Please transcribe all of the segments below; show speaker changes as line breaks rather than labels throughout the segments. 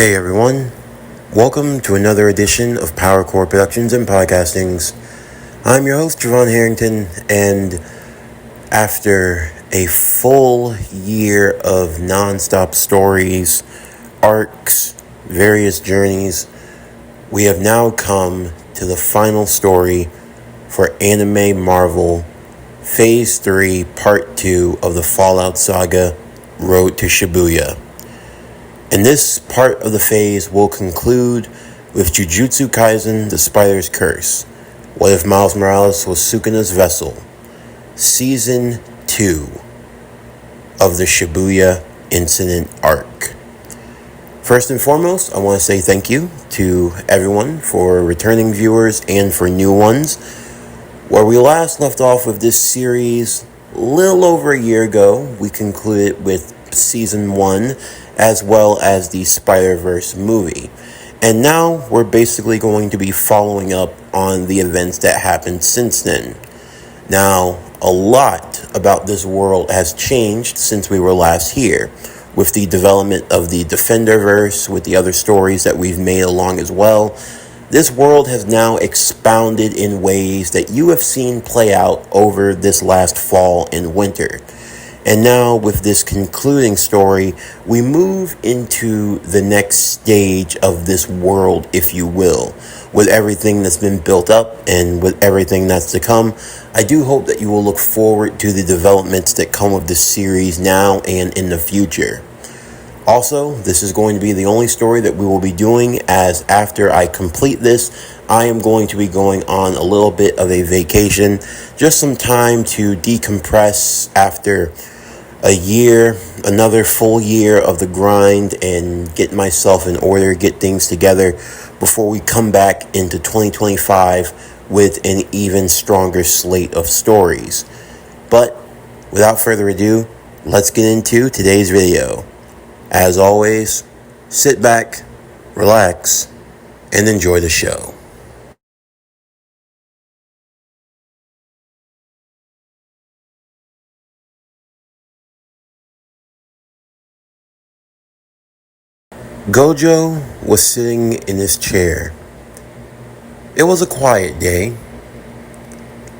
Hey everyone, welcome to another edition of Power Core Productions and Podcastings. I'm your host, Javon Harrington, and after a full year of non-stop stories, arcs, various journeys, we have now come to the final story for Anime Marvel Phase 3, Part 2 of the Fallout Saga, Road to Shibuya. And this part of the phase will conclude with Jujutsu Kaisen, The Spider's Curse. What if Miles Morales was Sukuna's vessel? Season 2 of the Shibuya Incident Arc. First and foremost, I want to say thank you to everyone, for returning viewers and for new ones. Where we last left off with this series a little over a year ago, we concluded with Season 1 as well as the Spider-Verse movie. And now we're basically going to be following up on the events that happened since then. Now, a lot about this world has changed since we were last here, with the development of the Defenderverse, with the other stories that we've made along as well. This world has now expounded in ways that you have seen play out over this last fall and winter. And now, with this concluding story, we move into the next stage of this world, if you will. With everything that's been built up and with everything that's to come, I do hope that you will look forward to the developments that come of this series now and in the future. Also, this is going to be the only story that we will be doing, as after I complete this, I am going to be going on a little bit of a vacation. Just some time to decompress after a year, another full year of the grind, and get myself in order, get things together before we come back into 2025 with an even stronger slate of stories. But without further ado, let's get into today's video. As always, sit back, relax, and enjoy the show. Gojo was sitting in his chair. It was a quiet day,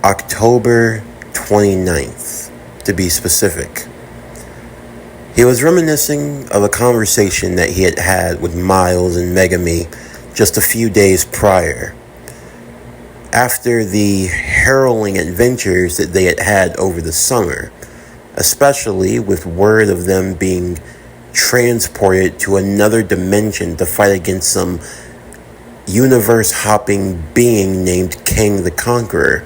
October 29th, to be specific. He was reminiscing of a conversation that he had had with Miles and Megami just a few days prior, after the harrowing adventures that they had had over the summer, especially with word of them being transported to another dimension to fight against some universe-hopping being named King the Conqueror.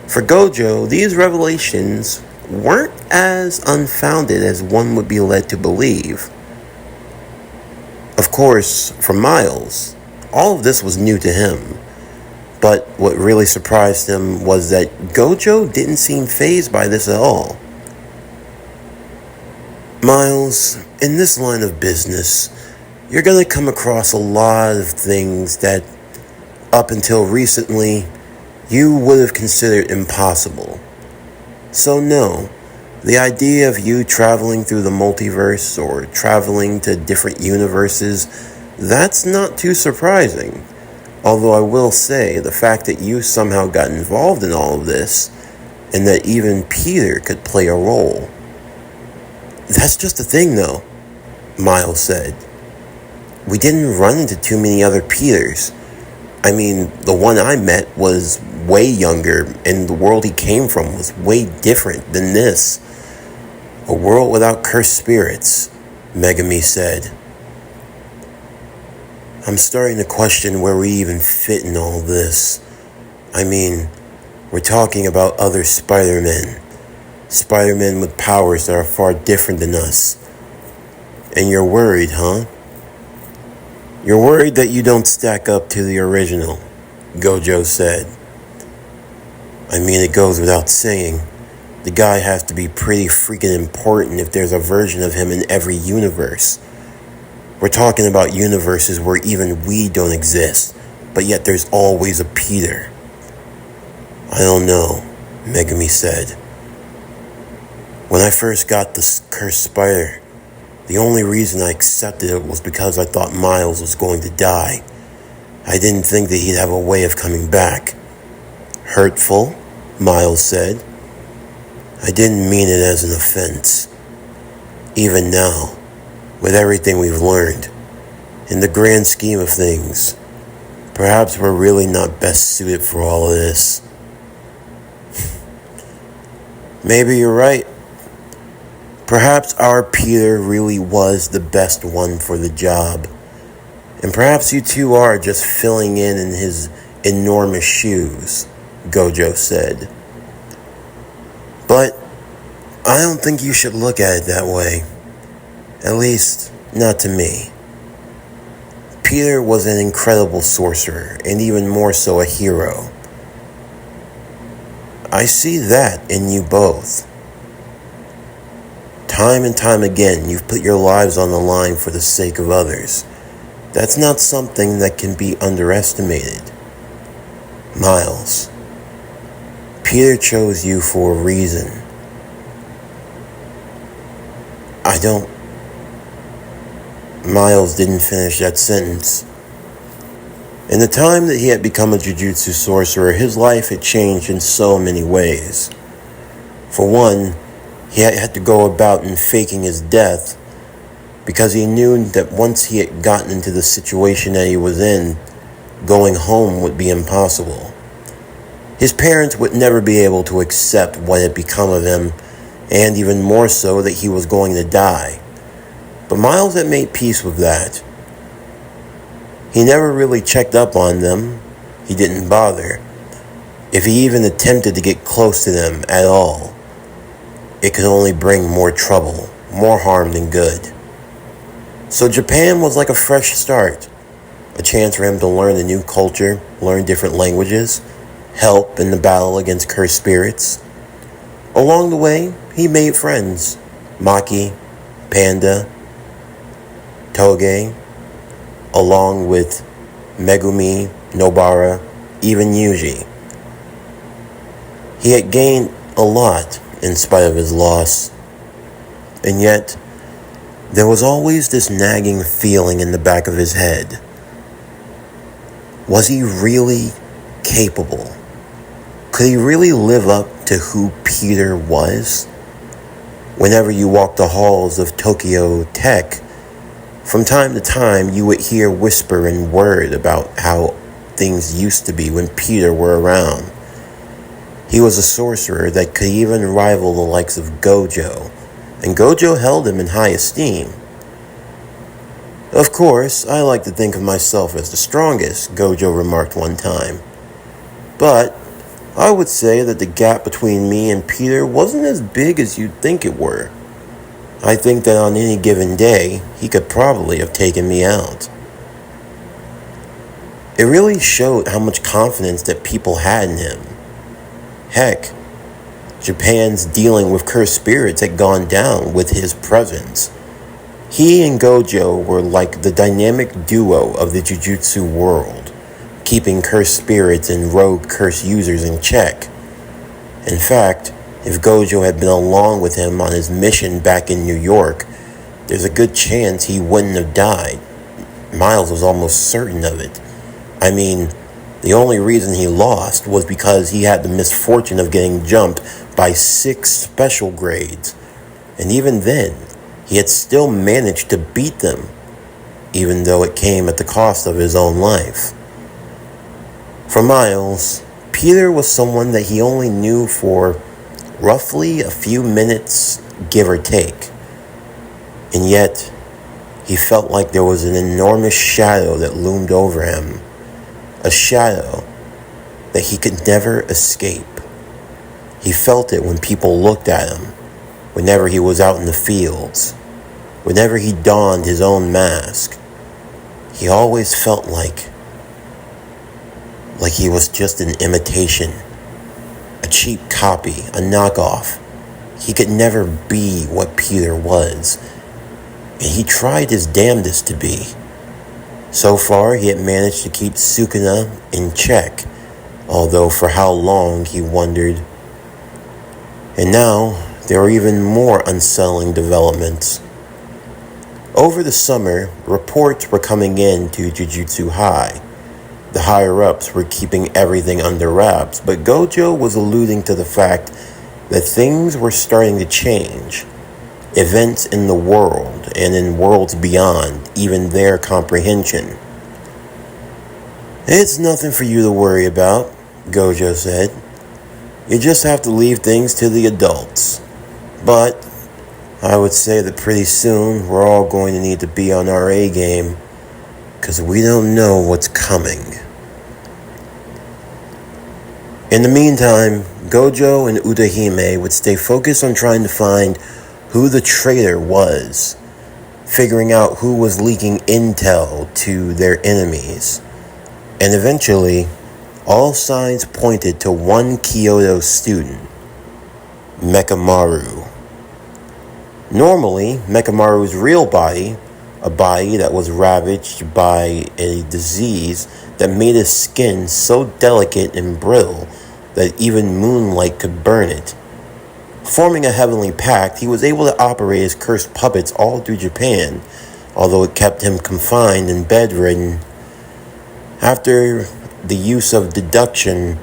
For Gojo, these revelations weren't as unfounded as one would be led to believe. Of course, for Miles, all of this was new to him. But what really surprised him was that Gojo didn't seem fazed by this at all. Miles, in this line of business, you're going to come across a lot of things that, up until recently, you would have considered impossible. So no, the idea of you traveling through the multiverse or traveling to different universes, that's not too surprising. Although I will say, the fact that you somehow got involved in all of this, and that even Peter could play a role. That's just the thing, though, Miles said. We didn't run into too many other Peters. I mean, the one I met was way younger, and the world he came from was way different than this. A world without cursed spirits, Megami said. I'm starting to question where we even fit in all this. I mean, we're talking about other Spider-Men. Spider-Men with powers that are far different than us. And you're worried, huh? You're worried that you don't stack up to the original, Gojo said. I mean, it goes without saying. The guy has to be pretty freaking important if there's a version of him in every universe. We're talking about universes where even we don't exist, but yet there's always a Peter. I don't know, Megami said. When I first got the cursed spider, The only reason I accepted it was because I thought Miles was going to die. I didn't think that he'd have a way of coming back. Hurtful, Miles said. I didn't mean it as an offense. Even now, with everything we've learned, in the grand scheme of things, perhaps we're really not best suited for all of this. Maybe you're right. Perhaps our Peter really was the best one for the job. And perhaps you two are just filling in his enormous shoes, Gojo said. But I don't think you should look at it that way. At least, not to me. Peter was an incredible sorcerer, and even more so a hero. I see that in you both. Time and time again, you've put your lives on the line for the sake of others. That's not something that can be underestimated. Miles, Peter chose you for a reason. Miles didn't finish that sentence. In the time that he had become a Jujutsu sorcerer, his life had changed in so many ways. For one, he had to go about and faking his death because he knew that once he had gotten into the situation that he was in, going home would be impossible. His parents would never be able to accept what had become of him, and even more so that he was going to die. But Miles had made peace with that. He never really checked up on them. He didn't bother. If he even attempted to get close to them at all, it could only bring more trouble, more harm than good. So Japan was like a fresh start, a chance for him to learn a new culture, learn different languages, help in the battle against cursed spirits. Along the way, he made friends. Maki, Panda, Toge, along with Megumi, Nobara, even Yuji. He had gained a lot in spite of his loss, and yet there was always this nagging feeling in the back of his head. Was he really capable? Could he really live up to who Peter was? Whenever you walked the halls of Tokyo Tech, from time to time you would hear whisper and word about how things used to be when Peter were around. He was a sorcerer that could even rival the likes of Gojo, and Gojo held him in high esteem. Of course, I like to think of myself as the strongest, Gojo remarked one time. But I would say that the gap between me and Peter wasn't as big as you'd think it were. I think that on any given day, he could probably have taken me out. It really showed how much confidence that people had in him. Heck, Japan's dealing with cursed spirits had gone down with his presence. He and Gojo were like the dynamic duo of the Jujutsu world, keeping cursed spirits and rogue curse users in check. In fact, if Gojo had been along with him on his mission back in New York, there's a good chance he wouldn't have died. Miles was almost certain of it. I mean, the only reason he lost was because he had the misfortune of getting jumped by 6 special grades. And even then, he had still managed to beat them, even though it came at the cost of his own life. For Miles, Peter was someone that he only knew for roughly a few minutes, give or take. And yet, he felt like there was an enormous shadow that loomed over him. A shadow that he could never escape. He felt it when people looked at him, whenever he was out in the fields, whenever he donned his own mask. He always felt like he was just an imitation, a cheap copy, a knockoff. He could never be what Peter was, and he tried his damnedest to be. So far, he had managed to keep Sukuna in check, although for how long he wondered. And now, there were even more unsettling developments. Over the summer, reports were coming in to Jujutsu High. The higher-ups were keeping everything under wraps, but Gojo was alluding to the fact that things were starting to change. Events in the world and in worlds beyond even their comprehension. "It's nothing for you to worry about," Gojo said. "You just have to leave things to the adults. But I would say that pretty soon we're all going to need to be on our A game, because we don't know what's coming." In the meantime, Gojo and Utahime would stay focused on trying to find who the traitor was, figuring out who was leaking intel to their enemies. And eventually, all signs pointed to one Kyoto student, Mekamaru. Normally, Mekamaru's real body, a body that was ravaged by a disease that made his skin so delicate and brittle that even moonlight could burn it. Forming a heavenly pact, he was able to operate his cursed puppets all through Japan, although it kept him confined and bedridden. After the use of deduction,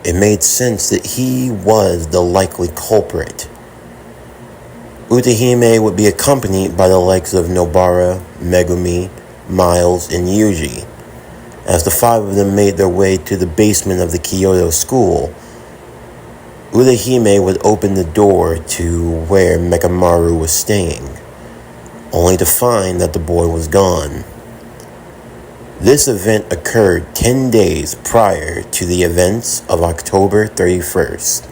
it made sense that he was the likely culprit. Utahime would be accompanied by the likes of Nobara, Megumi, Miles, and Yuji. As the five of them made their way to the basement of the Kyoto school, Utahime would open the door to where Mekamaru was staying, only to find that the boy was gone. This event occurred 10 days prior to the events of October 31st.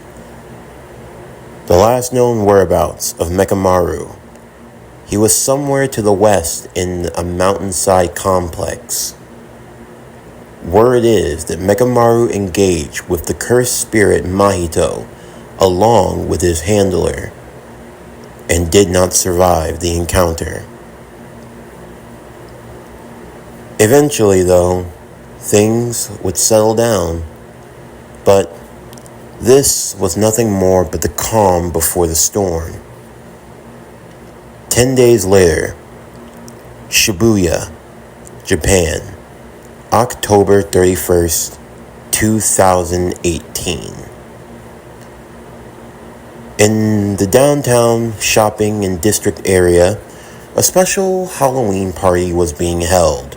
The last known whereabouts of Mekamaru, he was somewhere to the west in a mountainside complex. Word is that Mekamaru engaged with the cursed spirit Mahito along with his handler and did not survive the encounter. Eventually, though, things would settle down, but this was nothing more but the calm before the storm. 10 days later, Shibuya, Japan, October 31st, 2018. In the downtown shopping and district area, a special Halloween party was being held,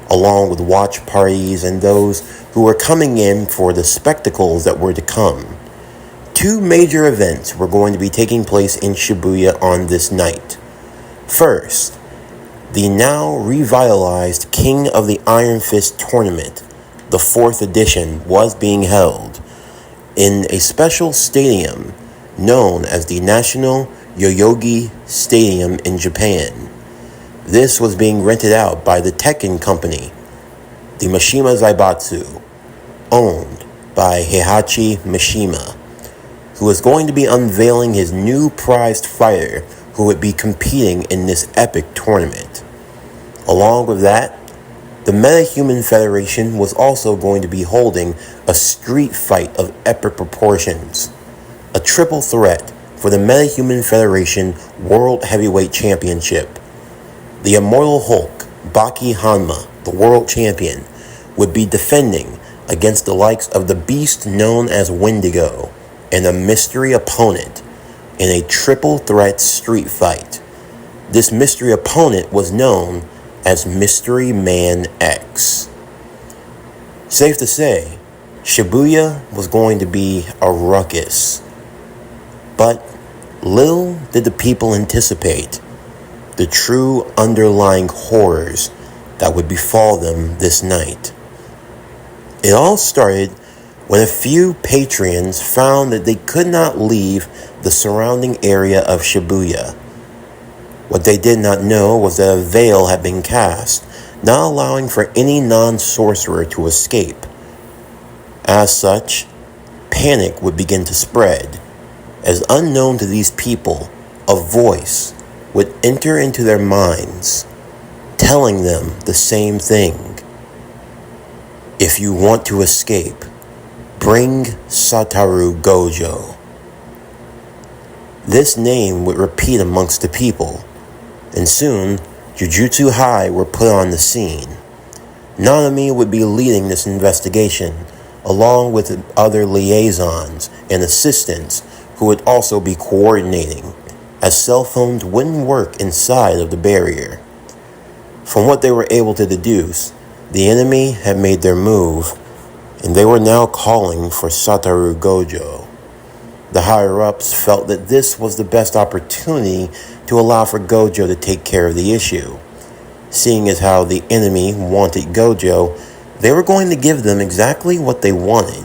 along with watch parties and those who were coming in for the spectacles that were to come. Two major events were going to be taking place in Shibuya on this night. First, the now revitalized King of the Iron Fist tournament, the 4th edition, was being held in a special stadium known as the National Yoyogi Stadium in Japan. This was being rented out by the Tekken Company, the Mishima Zaibatsu, owned by Heihachi Mishima, who was going to be unveiling his new prized fighter who would be competing in this epic tournament. Along with that, the Metahuman Federation was also going to be holding a street fight of epic proportions, a triple threat for the Metahuman Federation World Heavyweight Championship. The Immortal Hulk, Baki Hanma, the world champion, would be defending against the likes of the beast known as Wendigo and a mystery opponent in a triple threat street fight. This mystery opponent was known as Mystery Man X. Safe to say, Shibuya was going to be a ruckus. But little did the people anticipate the true underlying horrors that would befall them this night. It all started when a few patrons found that they could not leave the surrounding area of Shibuya. What they did not know was that a veil had been cast, not allowing for any non-sorcerer to escape. As such, panic would begin to spread, as unknown to these people, a voice would enter into their minds, telling them the same thing. If you want to escape, bring Satoru Gojo. This name would repeat amongst the people, and soon Jujutsu High were put on the scene. Nanami would be leading this investigation, along with other liaisons and assistants who would also be coordinating, as cell phones wouldn't work inside of the barrier. From what they were able to deduce, the enemy had made their move, and they were now calling for Satoru Gojo. The higher-ups felt that this was the best opportunity to allow for Gojo to take care of the issue. Seeing as how the enemy wanted Gojo, they were going to give them exactly what they wanted,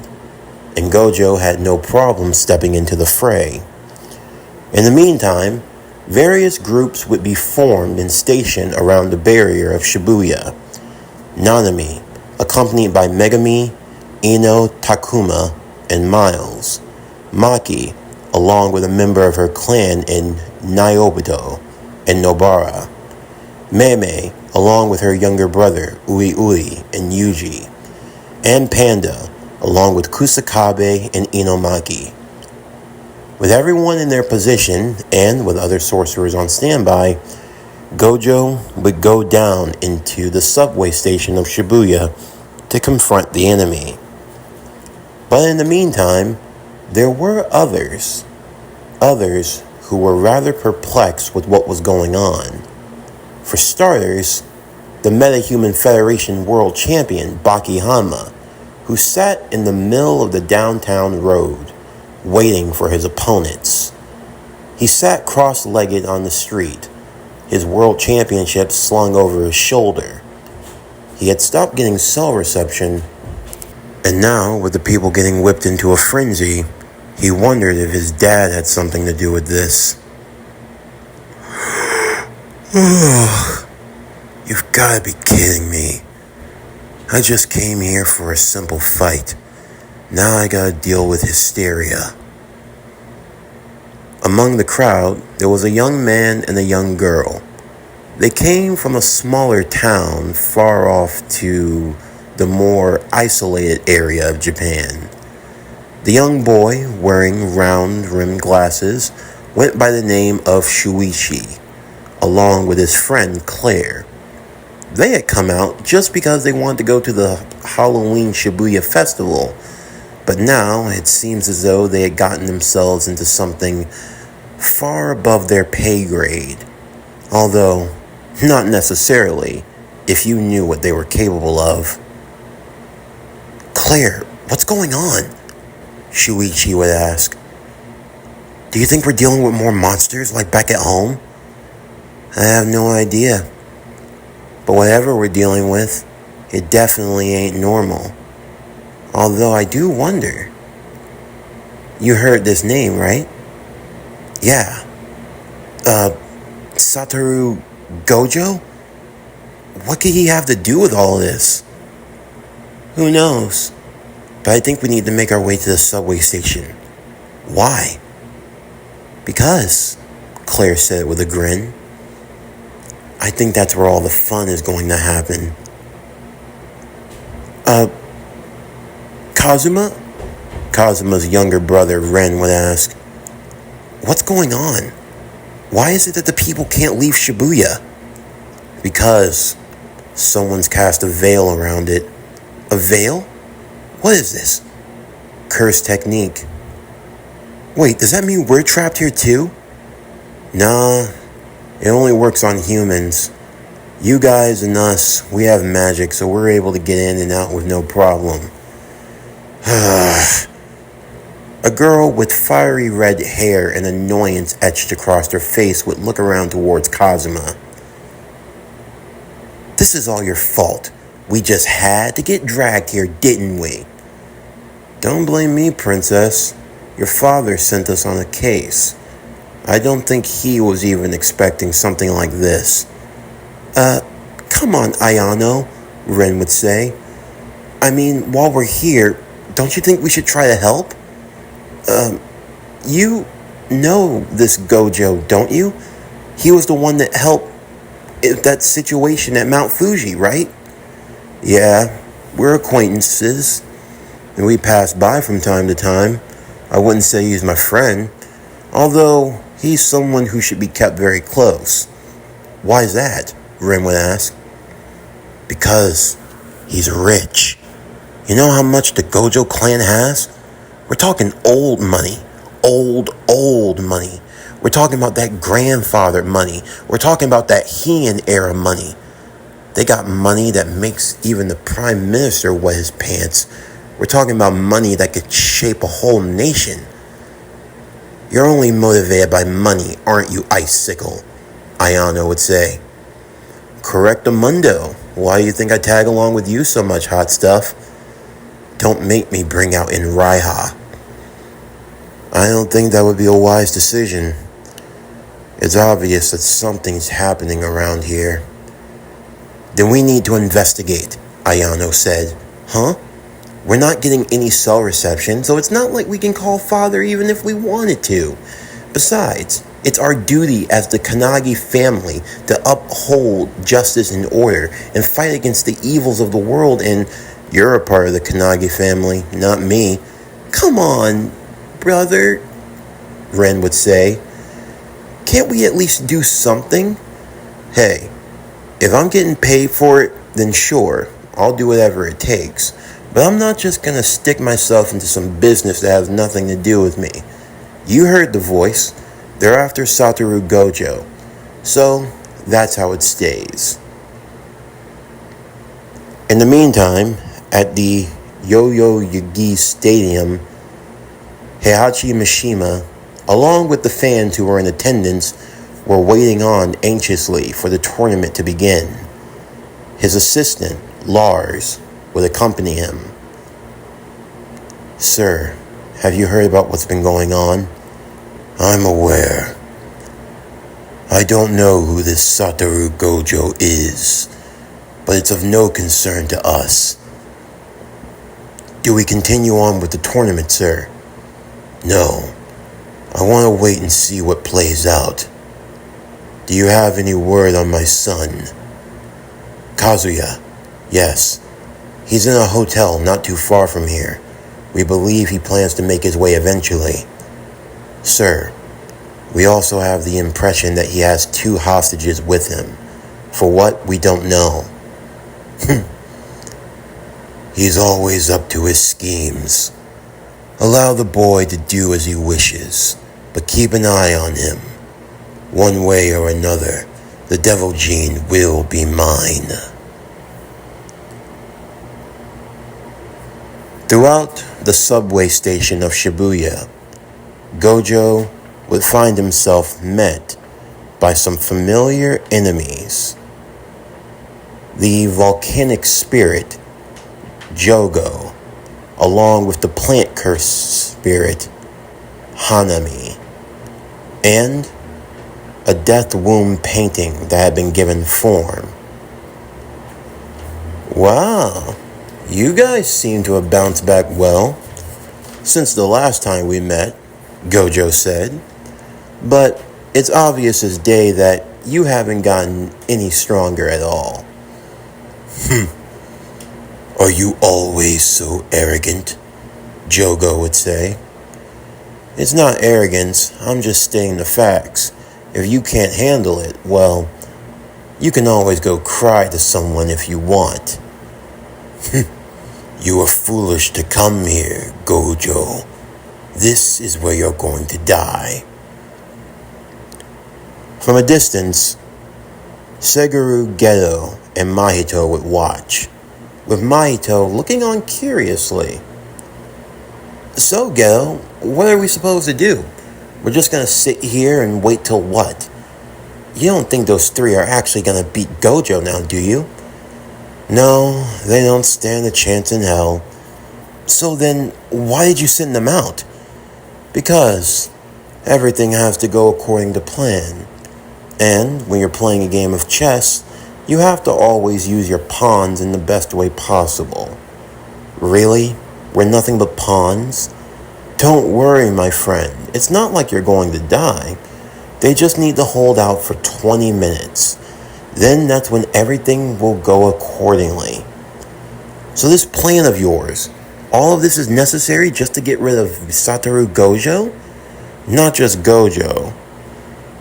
and Gojo had no problem stepping into the fray. In the meantime, various groups would be formed and stationed around the barrier of Shibuya. Nanami, accompanied by Megami, Ino, Takuma, and Miles. Maki, along with a member of her clan in Nyobuto, and Nobara. Meme, along with her younger brother, Ui Ui and Yuji. And Panda, along with Kusakabe and Inomaki. With everyone in their position, and with other sorcerers on standby, Gojo would go down into the subway station of Shibuya to confront the enemy. But in the meantime, there were others who were rather perplexed with what was going on. For starters, the Metahuman Federation World Champion, Baki Hanma, who sat in the middle of the downtown road, waiting for his opponents. He sat cross-legged on the street, his world championship slung over his shoulder. He had stopped getting cell reception, and now, with the people getting whipped into a frenzy, he wondered if his dad had something to do with this. You've got to be kidding me. I just came here for a simple fight. Now I gotta deal with hysteria. Among the crowd, there was a young man and a young girl. They came from a smaller town far off to the more isolated area of Japan. The young boy, wearing round-rimmed glasses, went by the name of Shuichi, along with his friend Claire. They had come out just because they wanted to go to the Halloween Shibuya festival, but now it seems as though they had gotten themselves into something far above their pay grade. Although, not necessarily, if you knew what they were capable of. Claire, what's going on? Shuichi would ask. Do you think we're dealing with more monsters like back at home? I have no idea. But whatever we're dealing with, it definitely ain't normal. Although I do wonder. You heard this name, right? Yeah. Satoru Gojo? What could he have to do with all this? Who knows? But I think we need to make our way to the subway station. Why? Because, Claire said with a grin. I think that's where all the fun is going to happen. Kazuma? Kazuma's younger brother, Ren, would ask, what's going on? Why is it that the people can't leave Shibuya? Because someone's cast a veil around it. A veil? What is this? Curse technique. Wait, does that mean we're trapped here too? Nah, it only works on humans. You guys and us, we have magic, so we're able to get in and out with no problem. A girl with fiery red hair and annoyance etched across her face would look around towards Kazuma. This is all your fault. We just had to get dragged here, didn't we? Don't blame me, princess. Your father sent us on a case. I don't think he was even expecting something like this. Come on, Ayano, Ren would say. I mean, while we're here, don't you think we should try to help? You know this Gojo, don't you? He was the one that helped that situation at Mount Fuji, right? Yeah, we're acquaintances, and we pass by from time to time. I wouldn't say he's my friend, although he's someone who should be kept very close. Why's that? Ren would ask. Because he's rich. You know how much the Gojo clan has? We're talking old money. Old money. We're talking about that grandfather money. We're talking about that Heian era money. They got money that makes even the prime minister wet his pants. We're talking about money that could shape a whole nation. You're only motivated by money, aren't you, Icicle? Ayano would say. Correctamundo. Why do you think I tag along with you so much, hot stuff? Don't make me bring out in Raiha. I don't think that would be a wise decision. It's obvious that something's happening around here. Then we need to investigate, Ayano said. Huh? We're not getting any cell reception, so it's not like we can call father even if we wanted to. Besides, it's our duty as the Kanagi family to uphold justice and order and fight against the evils of the world, and you're a part of the Kanagi family, not me. Come on, brother, Ren would say. Can't we at least do something? Hey, if I'm getting paid for it, then sure, I'll do whatever it takes. But I'm not just gonna stick myself into some business that has nothing to do with me. You heard the voice. They're after Satoru Gojo. So, that's how it stays. In the meantime, at the Yoyogi Stadium, Heihachi Mishima, along with the fans who were in attendance, were waiting on anxiously for the tournament to begin. His assistant, Lars, would accompany him. Sir, have you heard about what's been going on? I'm aware. I don't know who this Satoru Gojo is, but it's of no concern to us. Do we continue on with the tournament, sir? No. I want to wait and see what plays out. Do you have any word on my son? Kazuya. Yes. He's in a hotel not too far from here. We believe he plans to make his way eventually. Sir, we also have the impression that he has 2 hostages with him. For what, we don't know. He's always up to his schemes. Allow the boy to do as he wishes, but keep an eye on him. One way or another, the devil gene will be mine. Throughout the subway station of Shibuya, Gojo would find himself met by some familiar enemies. The volcanic spirit, Jogo, along with the plant curse spirit, Hanami, and a death womb painting that had been given form. Wow, you guys seem to have bounced back well since the last time we met, Gojo said. But it's obvious as day that you haven't gotten any stronger at all. Are you always so arrogant? Jogo would say. It's not arrogance, I'm just stating the facts. If you can't handle it, well, you can always go cry to someone if you want. You are foolish to come here, Gojo. This is where you're going to die. From a distance, Seguru, Geto, and Mahito would watch, with Mahito looking on curiously. So, Geto, what are we supposed to do? We're just going to sit here and wait till what? You don't think those 3 are actually going to beat Gojo now, do you? No, they don't stand a chance in hell. So then, why did you send them out? Because everything has to go according to plan. And when you're playing a game of chess, you have to always use your pawns in the best way possible. Really? We're nothing but pawns? Don't worry, my friend. It's not like you're going to die. They just need to hold out for 20 minutes. Then that's when everything will go accordingly. So this plan of yours, all of this is necessary just to get rid of Satoru Gojo? Not just Gojo.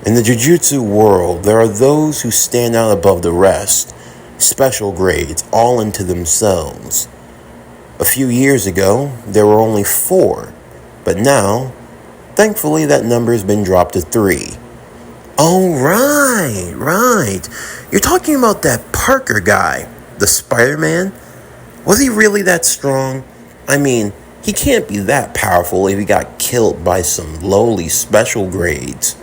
In the Jujutsu world, there are those who stand out above the rest, special grades all into themselves. A few years ago, there were only 4, but now, thankfully that number's been dropped to 3. Oh, right. You're talking about that Parker guy, the Spider-Man? Was he really that strong? I mean, he can't be that powerful if he got killed by some lowly special grades.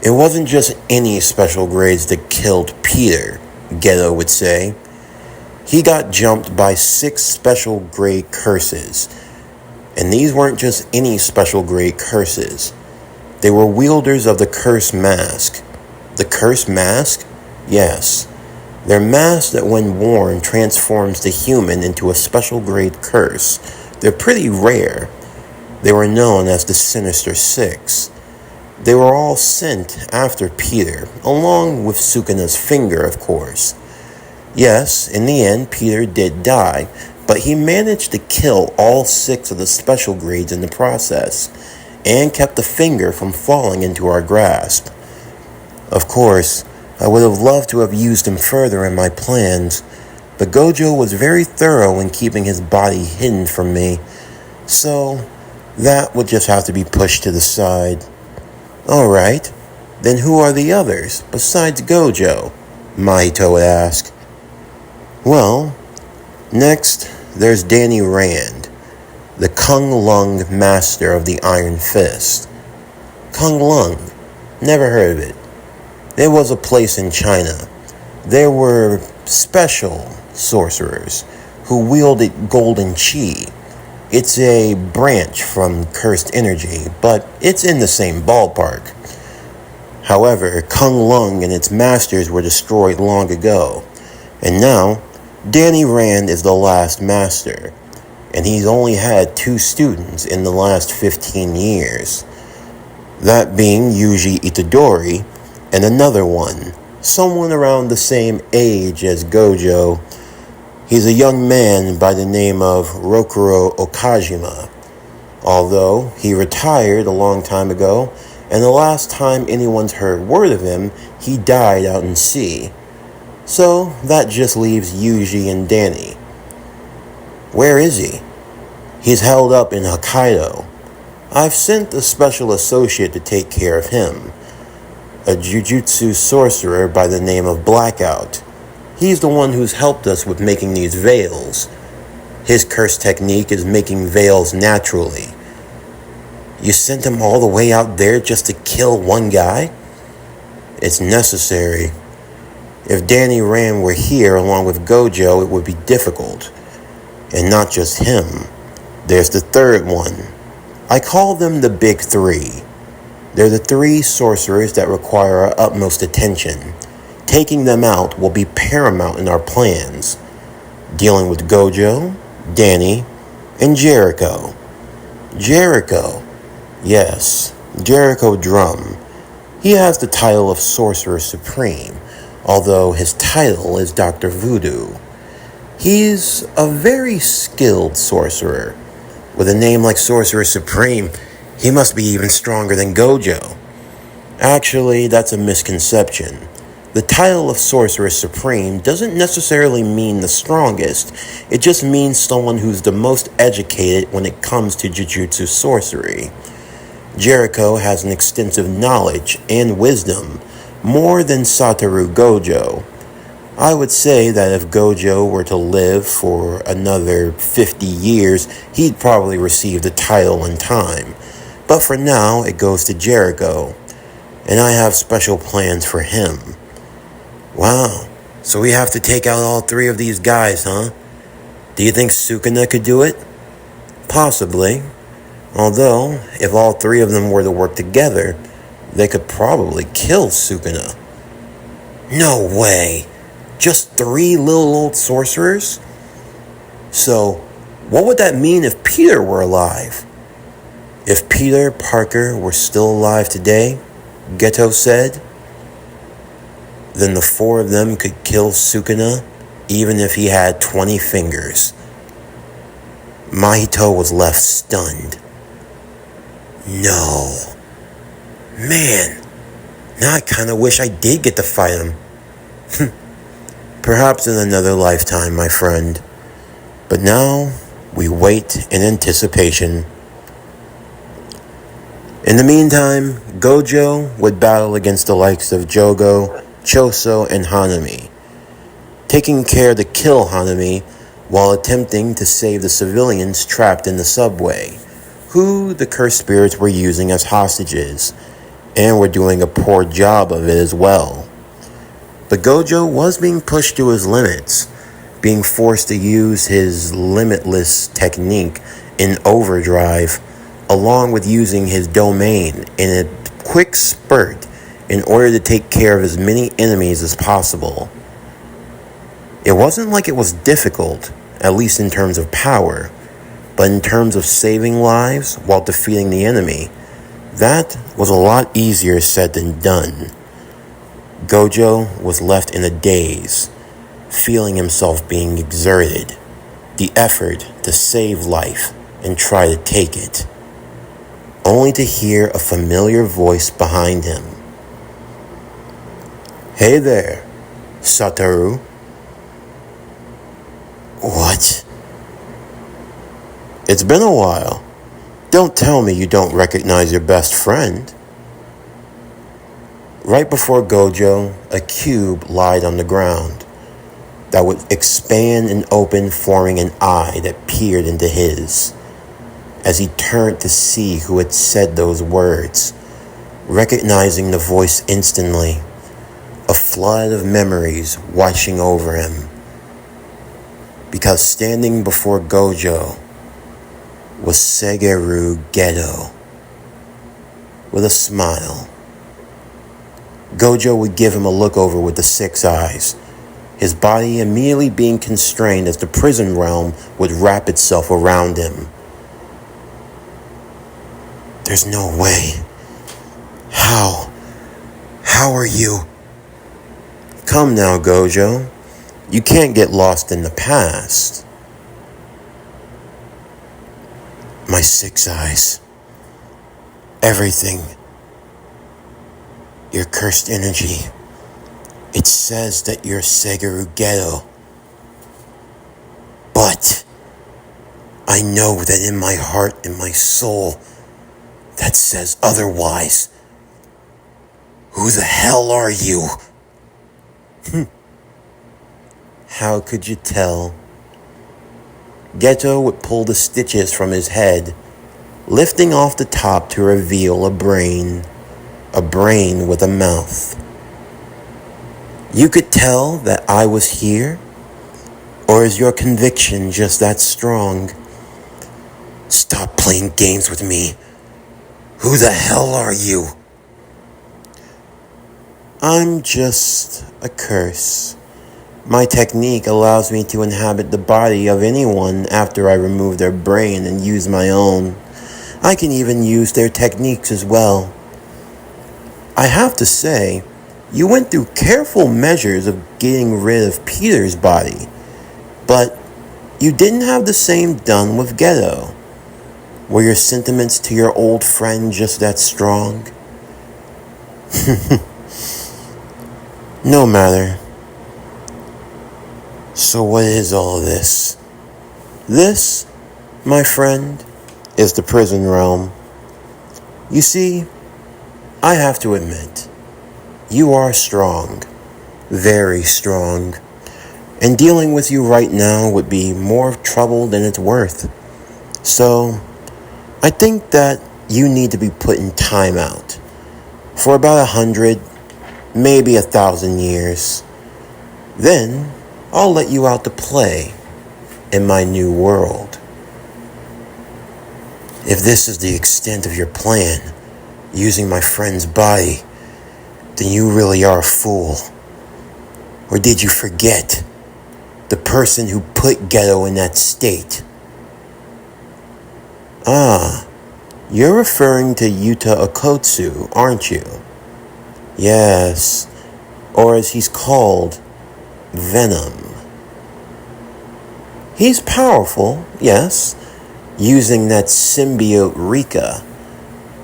It wasn't just any special grades that killed Peter, Geto would say. He got jumped by 6 special grade curses. And these weren't just any special grade curses. They were wielders of the Curse Mask. The Curse Mask? Yes. They're masks that when worn transforms the human into a special grade curse. They're pretty rare. They were known as the Sinister Six. They were all sent after Peter, along with Sukuna's finger, of course. Yes, in the end, Peter did die, but he managed to kill all 6 of the special grades in the process, and kept the finger from falling into our grasp. Of course, I would have loved to have used him further in my plans, but Gojo was very thorough in keeping his body hidden from me, so that would just have to be pushed to the side. Alright, then who are the others, besides Gojo? Mahito would ask. Well, next, there's Danny Rand, the Kung Lung master of the Iron Fist. Kung Lung, never heard of it. There was a place in China. There were special sorcerers who wielded golden chi. It's a branch from cursed energy, but it's in the same ballpark. However, Kung Lung and its masters were destroyed long ago, and now Danny Rand is the last master, and he's only had 2 students in the last 15 years. That being Yuji Itadori and another one, someone around the same age as Gojo. He's a young man by the name of Rokuro Okajima, although he retired a long time ago, and the last time anyone's heard word of him, he died out in sea. So that just leaves Yuji and Danny. Where is he? He's held up in Hokkaido. I've sent a special associate to take care of him, a Jujutsu sorcerer by the name of Blackout. He's the one who's helped us with making these veils. His curse technique is making veils naturally. You sent him all the way out there just to kill one guy? It's necessary. If Danny Rand were here along with Gojo, it would be difficult. And not just him. There's the third one. I call them the Big 3. They're the 3 sorcerers that require our utmost attention. Taking them out will be paramount in our plans. Dealing with Gojo, Danny, and Jericho. Jericho. Yes, Jericho Drum. He has the title of Sorcerer Supreme, although his title is Dr. Voodoo. He's a very skilled sorcerer. With a name like Sorcerer Supreme, he must be even stronger than Gojo. Actually, that's a misconception. The title of Sorcerer Supreme doesn't necessarily mean the strongest. It just means someone who's the most educated when it comes to Jujutsu sorcery. Jericho has an extensive knowledge and wisdom, more than Satoru Gojo. I would say that if Gojo were to live for another 50 years, he'd probably receive the title in time. But for now, it goes to Jericho, and I have special plans for him. Wow, so we have to take out all 3 of these guys, huh? Do you think Sukuna could do it? Possibly. Although, if all 3 of them were to work together, they could probably kill Sukuna. No way! Just 3 little old sorcerers? So, what would that mean if Peter were alive? If Peter Parker were still alive today, Geto said, then the 4 of them could kill Sukuna, even if he had 20 fingers. Mahito was left stunned. No. Man, Now I kinda wish I did get to fight him. Perhaps in another lifetime, my friend. But now, we wait in anticipation. In the meantime, Gojo would battle against the likes of Jogo, Choso, and Hanami, taking care to kill Hanami while attempting to save the civilians trapped in the subway, who the cursed spirits were using as hostages, and were doing a poor job of it as well. But Gojo was being pushed to his limits, being forced to use his limitless technique in overdrive, along with using his domain in a quick spurt in order to take care of as many enemies as possible. It wasn't like it was difficult, at least in terms of power, but in terms of saving lives while defeating the enemy, that was a lot easier said than done. Gojo was left in a daze, feeling himself being exerted, the effort to save life and try to take it, only to hear a familiar voice behind him. "Hey there, Satoru." "What?" "It's been a while. Don't tell me you don't recognize your best friend." Right before Gojo, a cube lied on the ground that would expand and open, forming an eye that peered into his. As he turned to see who had said those words, recognizing the voice instantly, a flood of memories washing over him. Because standing before Gojo was Segeru Geto. With a smile, Gojo would give him a look over with the 6 eyes, his body immediately being constrained as the prison realm would wrap itself around him. "There's no way. How are you?" "Come now, Gojo. You can't get lost in the past." "My 6 eyes. Everything. Your cursed energy. It says that you're Segeru Geto. But I know that in my heart and my soul, that says otherwise. Who the hell are you?" How could you tell? Geto would pull the stitches from his head, lifting off the top to reveal a brain with a mouth. "You could tell that I was here? Or is your conviction just that strong? Stop playing games with me. Who the hell are you?" "I'm just a curse. My technique allows me to inhabit the body of anyone after I remove their brain and use my own. I can even use their techniques as well. I have to say, you went through careful measures of getting rid of Peter's body, but you didn't have the same done with Geto. Were your sentiments to your old friend just that strong?" "No matter. So what is all this?" "This, my friend, is the prison realm. You see, I have to admit, you are strong, very strong, and dealing with you right now would be more trouble than it's worth. So, I think that you need to be put in timeout for about 100, maybe 1,000 years. Then, I'll let you out to play in my new world. If this is the extent of your plan, using my friend's body, then you really are a fool. Or did you forget the person who put Geto in that state?" "Ah, you're referring to Yuta Okotsu, aren't you?" "Yes, or as he's called, Venom. He's powerful, yes, using that symbiote Rika.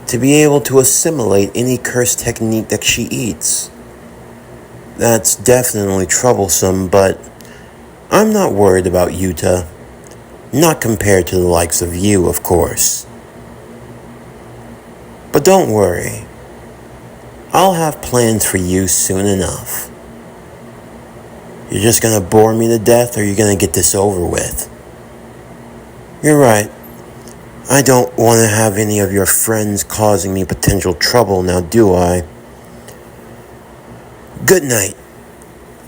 to be able to assimilate any curse technique that she eats. That's definitely troublesome, but I'm not worried about Yuta. Not compared to the likes of you, of course. But don't worry. I'll have plans for you soon enough. You're just gonna bore me to death, or you're gonna get this over with? You're right. I don't want to have any of your friends causing me potential trouble now, do I? Good night,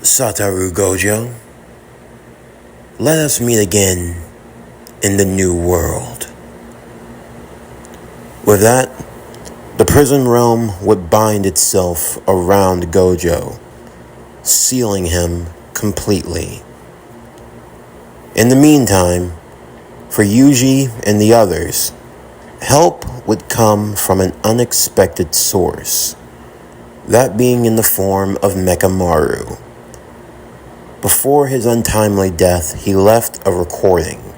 Satoru Gojo. Let us meet again in the new world. With that, the prison realm would bind itself around Gojo, sealing him completely. In the meantime, for Yuji and the others, help would come from an unexpected source, that being in the form of Mekamaru. Before his untimely death, he left a recording,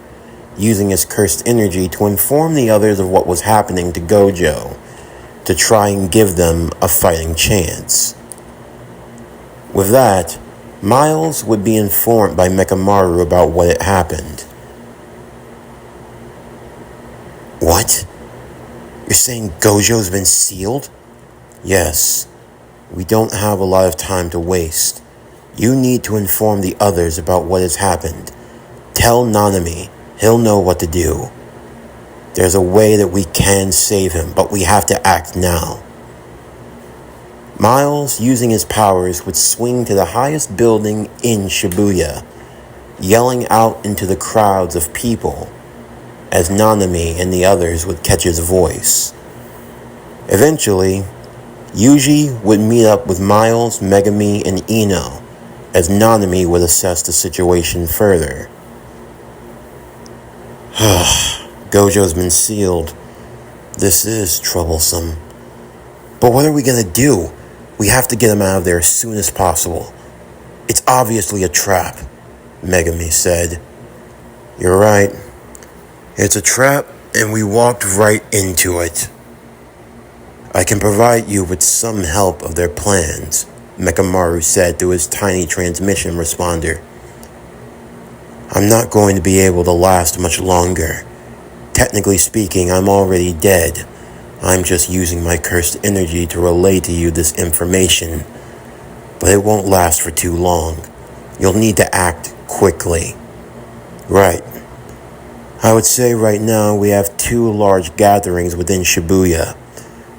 using his cursed energy to inform the others of what was happening to Gojo, to try and give them a fighting chance. With that, Miles would be informed by Mekamaru about what had happened. What? You're saying Gojo's been sealed? Yes. We don't have a lot of time to waste. You need to inform the others about what has happened. Tell Nanami. He'll know what to do. There's a way that we can save him, but we have to act now. Miles, using his powers, would swing to the highest building in Shibuya, yelling out into the crowds of people, as Nanami and the others would catch his voice. Eventually, Yuji would meet up with Miles, Megami, and Ino, as Nanami would assess the situation further. Gojo's been sealed. This is troublesome. But what are we gonna do? We have to get him out of there as soon as possible. It's obviously a trap, Megami said. You're right. It's a trap, and we walked right into it. I can provide you with some help of their plans, Mekamaru said through his tiny transmission responder. I'm not going to be able to last much longer. Technically speaking, I'm already dead. I'm just using my cursed energy to relay to you this information. But it won't last for too long. You'll need to act quickly. Right. I would say right now we have two large gatherings within Shibuya.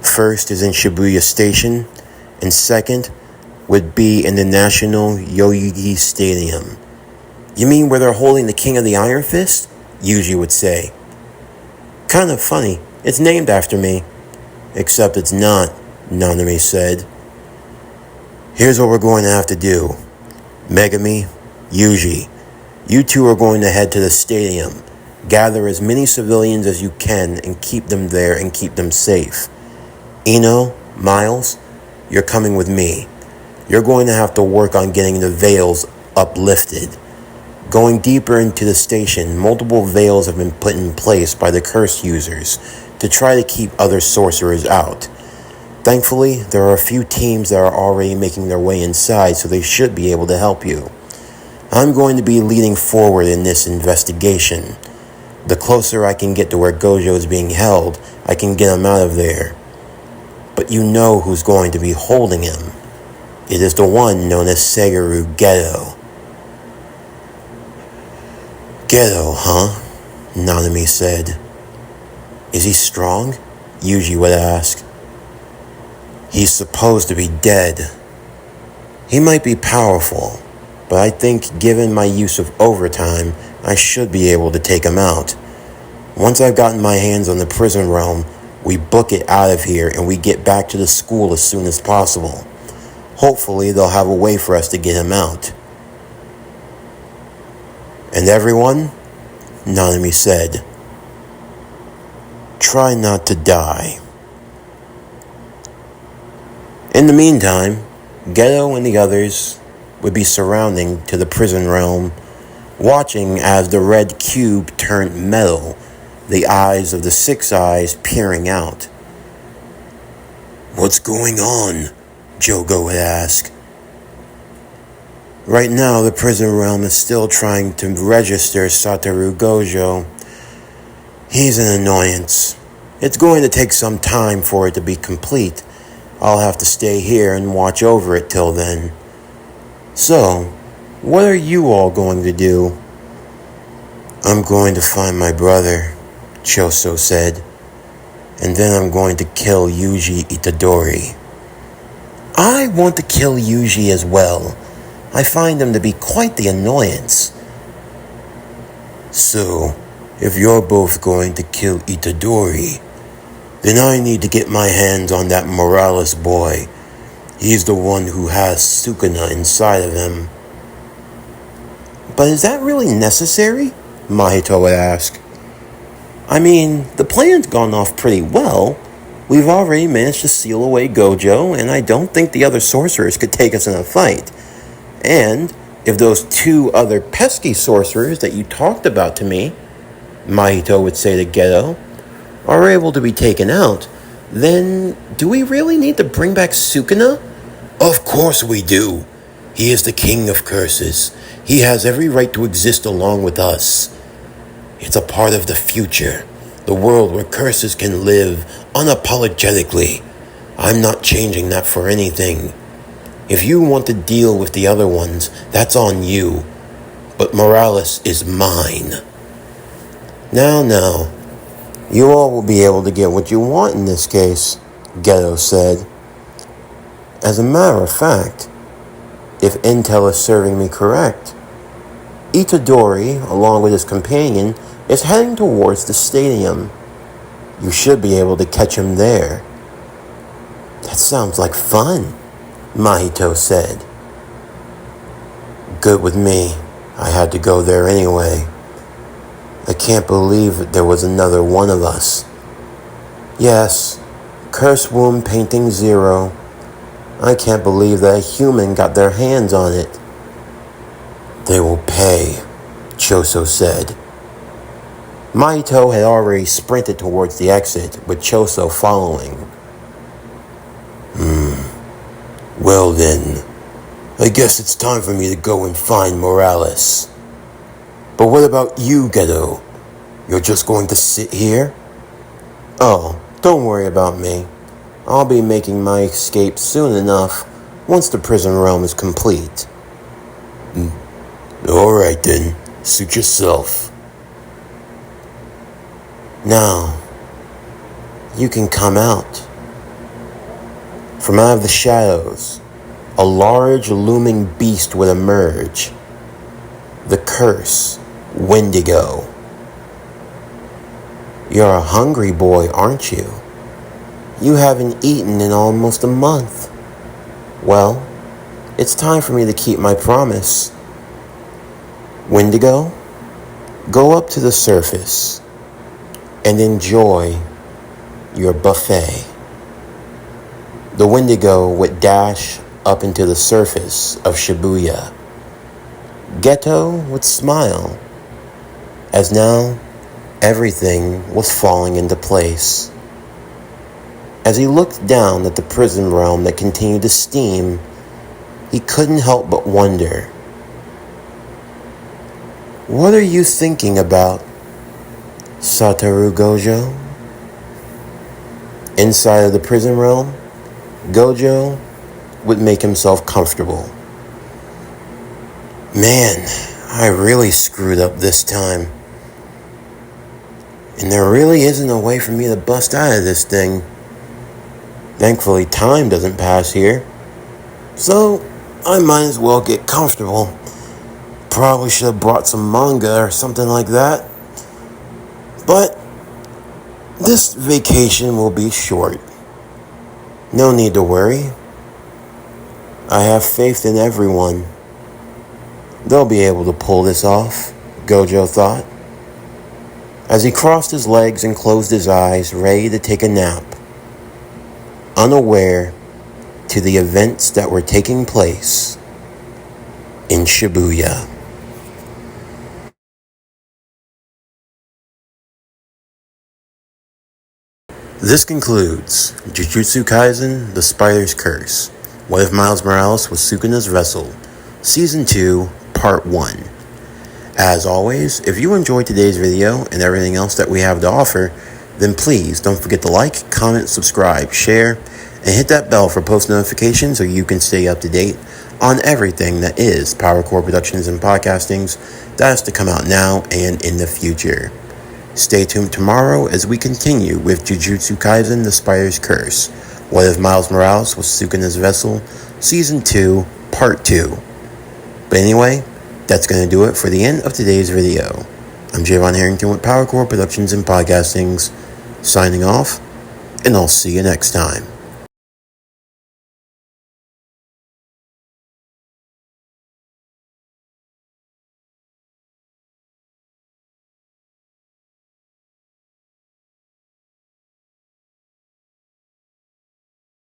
First is in Shibuya Station, and second would be in the National Yoyogi Stadium. You mean where they're holding the King of the Iron Fist? Yuji would say. Kind of funny. It's named after me. Except it's not, Nanami said. Here's what we're going to have to do. Megami, Yuji, you two are going to head to the stadium. Gather as many civilians as you can and keep them there and keep them safe. Ino, Miles, you're coming with me. You're going to have to work on getting the veils uplifted. Going deeper into the station, multiple veils have been put in place by the curse users to try to keep other sorcerers out. Thankfully, there are a few teams that are already making their way inside, so they should be able to help you. I'm going to be leading forward in this investigation. The closer I can get to where Gojo is being held, I can get him out of there. But you know who's going to be holding him. It is the one known as Segaru Geto. Geto, huh? Nanami said. Is he strong? Yuji would ask. He's supposed to be dead. He might be powerful, but I think given my use of overtime, I should be able to take him out. Once I've gotten my hands on the prison realm, we book it out of here and we get back to the school as soon as possible. Hopefully they'll have a way for us to get him out. And everyone, Nanami said, try not to die. In the meantime, Geto and the others would be surrounding to the prison realm, watching as the red cube turned metal, the eyes of the six eyes peering out. What's going on? Jogo would ask. Right now, the prison realm is still trying to register Satoru Gojo. He's an annoyance. It's going to take some time for it to be complete. I'll have to stay here and watch over it till then. So, what are you all going to do? I'm going to find my brother, Choso said. And then I'm going to kill Yuji Itadori. I want to kill Yuji as well. I find him to be quite the annoyance. So, if you're both going to kill Itadori, then I need to get my hands on that Morales boy. He's the one who has Sukuna inside of him. But is that really necessary? Mahito would ask. I mean, the plan's gone off pretty well. We've already managed to seal away Gojo, and I don't think the other sorcerers could take us in a fight. And if those two other pesky sorcerers that you talked about to me, Mahito would say to Geto, are able to be taken out, then do we really need to bring back Sukuna? Of course we do. He is the king of curses. He has every right to exist along with us. It's a part of the future, the world where curses can live unapologetically. I'm not changing that for anything. If you want to deal with the other ones, that's on you. But Morales is mine. Now, you all will be able to get what you want in this case, Geto said. As a matter of fact, if intel is serving me correct, Itadori, along with his companion, is heading towards the stadium. You should be able to catch him there. That sounds like fun, Mahito said. Good with me. I had to go there anyway. I can't believe there was another one of us. Yes, Curse Womb Painting 0. I can't believe that a human got their hands on it. They will pay, Choso said. Mahito had already sprinted towards the exit, with Choso following. Well then, I guess it's time for me to go and find Morales. But what about you, Geto? You're just going to sit here? Oh, don't worry about me. I'll be making my escape soon enough, once the prison realm is complete. Alright then, suit yourself. Now, you can come out. From out of the shadows, a large looming beast would emerge. The curse, Wendigo. You're a hungry boy, aren't you? You haven't eaten in almost a month. Well, it's time for me to keep my promise. Wendigo, go up to the surface and enjoy your buffet. The Wendigo would dash up into the surface of Shibuya. Geto would smile, as now everything was falling into place. As he looked down at the prison realm that continued to steam, he couldn't help but wonder. What are you thinking about, Satoru Gojo? Inside of the prison realm, Gojo would make himself comfortable. Man, I really screwed up this time. And there really isn't a way for me to bust out of this thing. Thankfully, time doesn't pass here. So, I might as well get comfortable. Probably should have brought some manga or something like that. But this vacation will be short. No need to worry. I have faith in everyone. They'll be able to pull this off, Gojo thought. As he crossed his legs and closed his eyes, ready to take a nap, unaware to the events that were taking place in Shibuya. This concludes Jujutsu Kaisen, The Spider's Curse. What if Miles Morales was Sukuna's vessel? Season 2, Part 1. As always, if you enjoyed today's video and everything else that we have to offer, then please don't forget to like, comment, subscribe, share, and hit that bell for post notifications so you can stay up to date on everything that is PowerCore Productions and Podcastings that is to come out now and in the future. Stay tuned tomorrow as we continue with Jujutsu Kaisen, The Spider's Curse. What if Miles Morales was Sukuna's vessel? Season 2, Part 2. But anyway, that's going to do it for the end of today's video. I'm Javon Harrington with PowerCore Productions and Podcastings, signing off, and I'll see you next time.